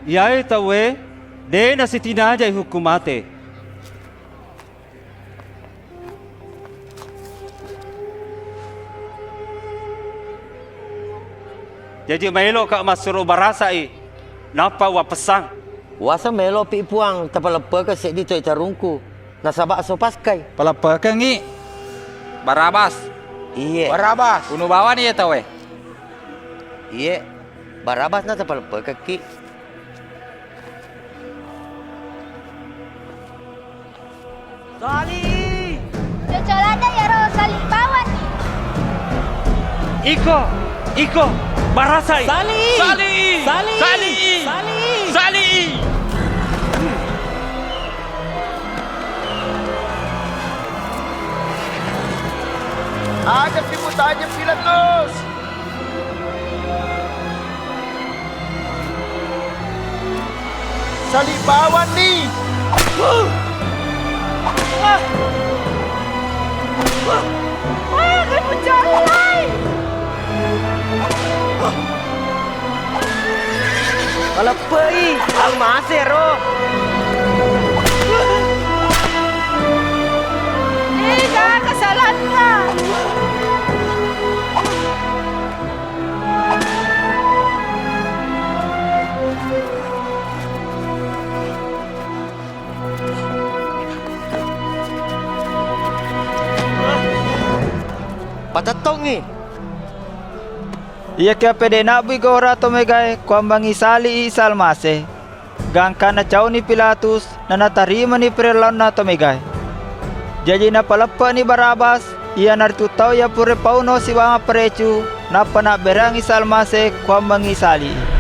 Iya'y tawe, de na si tinajay hukumate. Jadi mailo ka masuro barasa napa wa pesang. Wasa melo pi puang tapalapa ka sedi toy tarungku. Nasaba so paskai. Palapa ka ngi. Barabas. Iye. Barabas. Kuno bawa ni eta we. Iye. Barabas na tapalapa ka ki. Sali! Cocolada ya ro saling bawa nih. Iko, barasai. Sali! Sali! Sali! Sali! Sali! Sali! Ajab diputa, ajab Pilatus. Salibawan nih. Kamu jalan. Palapa ang masero. Jangan kesalahan ka. Patatong Iya kaya pede na bui ko rato megay kuambangi sali isalmase. Gangka na chau ni Pilatus na natarima ni Perlaon na tomegay. Jadi na palapa ni Barabas, iya nartutaw ya pure pauno si mga prechu na panaberang isalmase kuambangi sali.